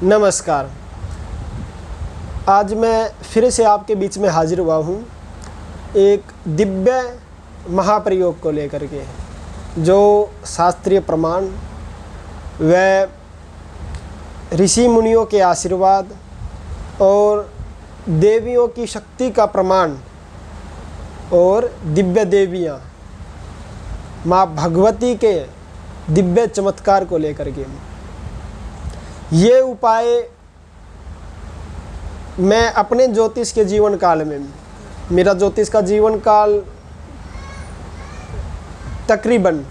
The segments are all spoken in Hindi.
नमस्कार। आज मैं फिर से आपके बीच में हाजिर हुआ हूँ एक दिव्य महाप्रयोग को लेकर के, जो शास्त्रीय प्रमाण व ऋषि मुनियों के आशीर्वाद और देवियों की शक्ति का प्रमाण और दिव्य देवियाँ माँ भगवती के दिव्य चमत्कार को लेकर के। ये उपाय मैं अपने ज्योतिष के जीवन काल में, मेरा ज्योतिष का जीवन काल तकरीबन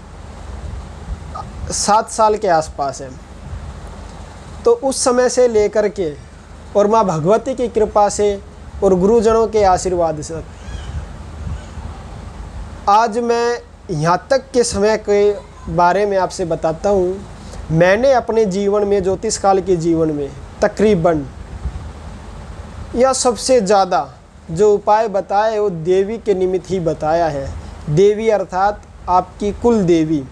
7 साल के आसपास है, तो उस समय से लेकर के और माँ भगवती की कृपा से और गुरुजनों के आशीर्वाद से आज मैं यहाँ तक के समय के बारे में आपसे बताता हूँ। मैंने अपने जीवन में, ज्योतिष काल के जीवन में तकरीबन या सबसे ज़्यादा जो उपाय बताए वो देवी के निमित्त ही बताया है। देवी अर्थात आपकी कुल देवी।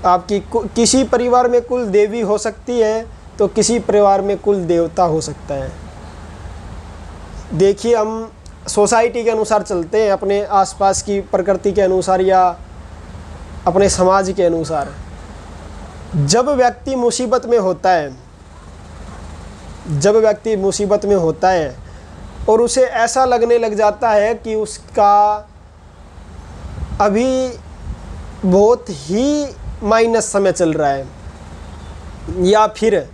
आपकी किसी परिवार में कुल देवी हो सकती है तो किसी परिवार में कुल देवता हो सकता है। देखिए, हम सोसाइटी के अनुसार चलते हैं, अपने आसपास की प्रकृति के अनुसार या अपने समाज के अनुसार। जब व्यक्ति मुसीबत में होता है और उसे ऐसा लगने लग जाता है कि उसका अभी बहुत ही माइनस समय चल रहा है, या फिर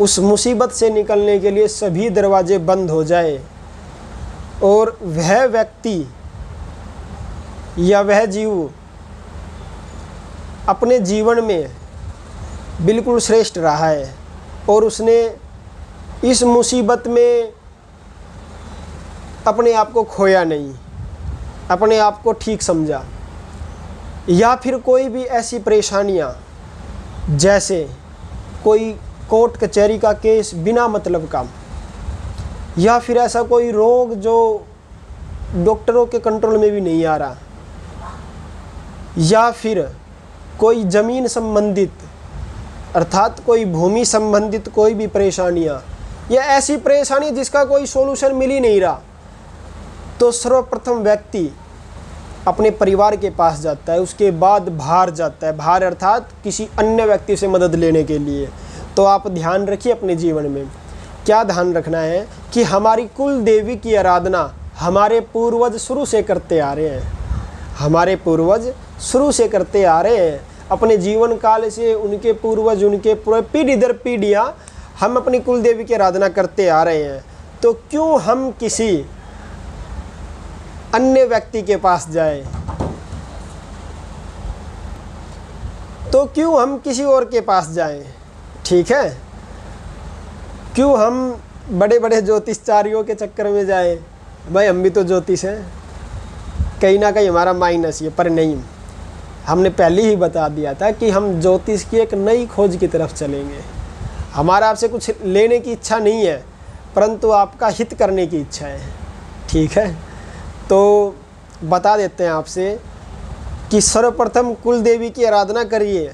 उस मुसीबत से निकलने के लिए सभी दरवाजे बंद हो जाए और वह व्यक्ति या वह जीव अपने जीवन में बिल्कुल श्रेष्ठ रहा है और उसने इस मुसीबत में अपने आप को खोया नहीं, अपने आप को ठीक समझा, या फिर कोई भी ऐसी परेशानियां जैसे कोई कोर्ट कचहरी का केस बिना मतलब का, या फिर ऐसा कोई रोग जो डॉक्टरों के कंट्रोल में भी नहीं आ रहा, या फिर कोई ज़मीन संबंधित अर्थात कोई भूमि संबंधित कोई भी परेशानियाँ, या ऐसी परेशानी जिसका कोई सॉल्यूशन मिल ही नहीं रहा, तो सर्वप्रथम व्यक्ति अपने परिवार के पास जाता है, उसके बाद बाहर जाता है। बाहर अर्थात किसी अन्य व्यक्ति से मदद लेने के लिए। तो आप ध्यान रखिए अपने जीवन में, क्या ध्यान रखना है कि हमारी कुल देवी की आराधना हमारे पूर्वज शुरू से करते आ रहे हैं। हमारे पूर्वज शुरू से करते आ रहे हैं, अपने जीवन काल से उनके पूर्वज, उनके पूरे पीढ़ी दर पीढ़ियाँ हम अपनी कुल देवी की आराधना करते आ रहे हैं। तो क्यों हम किसी अन्य व्यक्ति के पास जाएं? तो क्यों हम किसी और के पास जाएं? ठीक है, क्यों हम बड़े बड़े ज्योतिषचार्यों के चक्कर में जाएं? भाई, हम भी तो ज्योतिष हैं, कहीं ना कहीं हमारा माइनस ये, पर नहीं, हमने पहले ही बता दिया था कि हम ज्योतिष की एक नई खोज की तरफ चलेंगे। हमारा आपसे कुछ लेने की इच्छा नहीं है, परंतु आपका हित करने की इच्छा है। ठीक है, तो बता देते हैं आपसे कि सर्वप्रथम कुल देवी की आराधना करिए।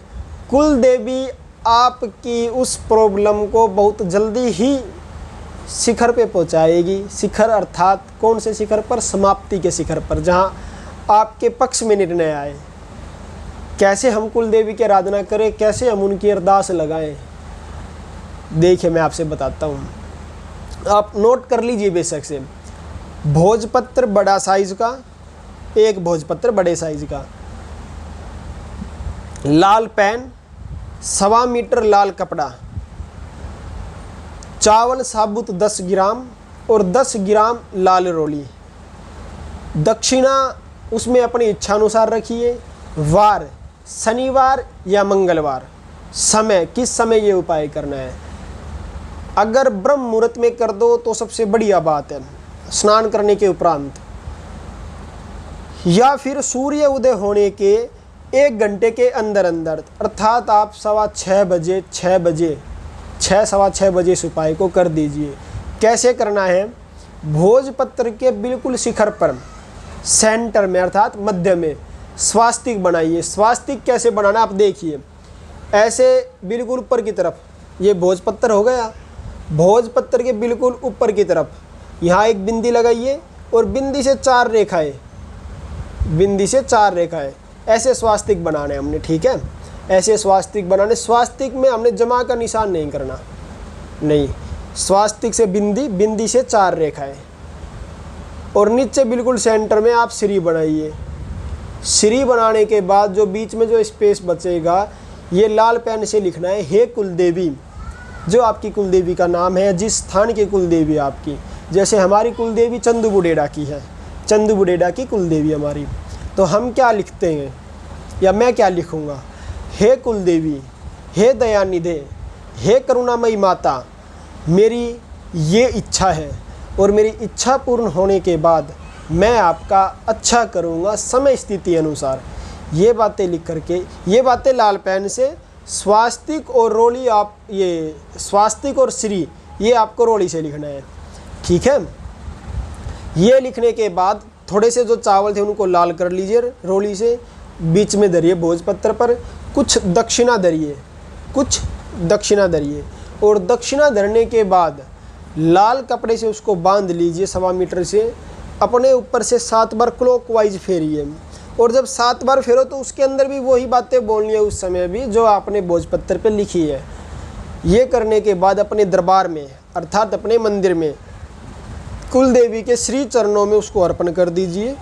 कुल देवी आपकी उस प्रॉब्लम को बहुत जल्दी ही शिखर पे पहुंचाएगी। शिखर अर्थात कौन से शिखर पर? समाप्ति के शिखर पर, जहां आपके पक्ष में निर्णय आए। कैसे हम कुल देवी की आराधना करें, कैसे हम उनकी अरदास लगाएं, देखिए मैं आपसे बताता हूँ। आप नोट कर लीजिए बेशक से। भोजपत्र बड़ा साइज का, एक भोजपत्र बड़े साइज का, लाल पेन, 1.25 मीटर लाल कपड़ा, चावल साबुत 10 ग्राम और 10 ग्राम लाल रोली। दक्षिणा उसमें अपनी इच्छा अनुसार रखिए। वार शनिवार या मंगलवार। समय, किस समय ये उपाय करना है? अगर ब्रह्म मुहूर्त में कर दो तो सबसे बढ़िया बात है, स्नान करने के उपरांत, या फिर सूर्य उदय होने के 1 घंटे के अंदर अंदर, अर्थात आप 6:15 बजे इस उपाय को कर दीजिए। कैसे करना है? भोजपत्र के बिल्कुल शिखर पर, सेंटर में अर्थात मध्य में स्वास्तिक बनाइए। स्वास्तिक कैसे बनाना आप देखिए, ऐसे बिल्कुल ऊपर की तरफ ये भोजपत्र हो गया। भोजपत्र के बिल्कुल ऊपर की तरफ यहाँ एक बिंदी लगाइए और बिंदी से 4 रेखाएं, बिंदी से 4 रेखाएं, ऐसे स्वास्तिक बनाने हमने, ठीक है। ऐसे स्वास्तिक बनाने, स्वास्तिक में हमने जमा का निशान नहीं करना, नहीं, स्वास्तिक से बिंदी, बिंदी से 4 रेखाएं, और नीचे बिल्कुल सेंटर में आप श्री बनाइए। श्री बनाने के बाद जो बीच में जो स्पेस बचेगा, ये लाल पेन से लिखना है, हे कुलदेवी, जो आपकी कुलदेवी का नाम है, जिस स्थान की कुलदेवी आपकी, जैसे हमारी कुलदेवी चंदू बुडेडा की है, चंदू बुडेडा की कुलदेवी हमारी, तो हम क्या लिखते हैं या मैं क्या लिखूँगा, हे कुलदेवी, हे दयानिधे, हे करुणामयी माता, मेरी ये इच्छा है और मेरी इच्छा पूर्ण होने के बाद मैं आपका अच्छा करूँगा समय स्थिति अनुसार। ये बातें लिख करके, ये बातें लाल पेन से स्वास्तिक और रोली, आप ये स्वास्तिक और श्री ये आपको रोली से लिखना है, ठीक है। ये लिखने के बाद थोड़े से जो चावल थे उनको लाल कर लीजिए रोली से, बीच में धरिए भोजपत्र पर, कुछ दक्षिणा धरिए, कुछ दक्षिणा धरिए, और दक्षिणा धरने के बाद लाल कपड़े से उसको बांध लीजिए 1.25 मीटर से, अपने ऊपर से 7 बार क्लॉकवाइज फेरिए, और जब 7 बार फेरो तो उसके अंदर भी वही बातें बोलनी है उस समय भी जो आपने भोजपत्र पे लिखी है। ये करने के बाद अपने दरबार में अर्थात अपने मंदिर में कुल देवी के श्री चरणों में उसको अर्पण कर दीजिए,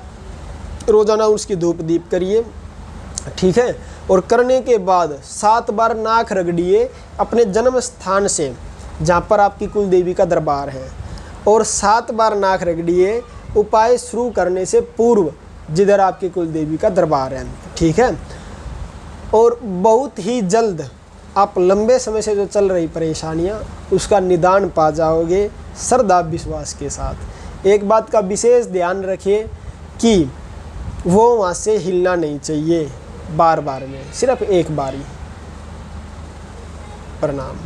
रोज़ाना उसकी धूप दीप करिए, ठीक है। और करने के बाद 7 बार नाक रगड़िए अपने जन्म स्थान से जहाँ पर आपकी कुल देवी का दरबार है, और 7 बार नाक रगड़िए उपाय शुरू करने से पूर्व जिधर आपकी कुल देवी का दरबार है, ठीक है। और बहुत ही जल्द आप लंबे समय से जो चल रही परेशानियां उसका निदान पा जाओगे श्रद्धा विश्वास के साथ। एक बात का विशेष ध्यान रखिए कि वो वहाँ से हिलना नहीं चाहिए बार बार में, सिर्फ एक बार ही। प्रणाम।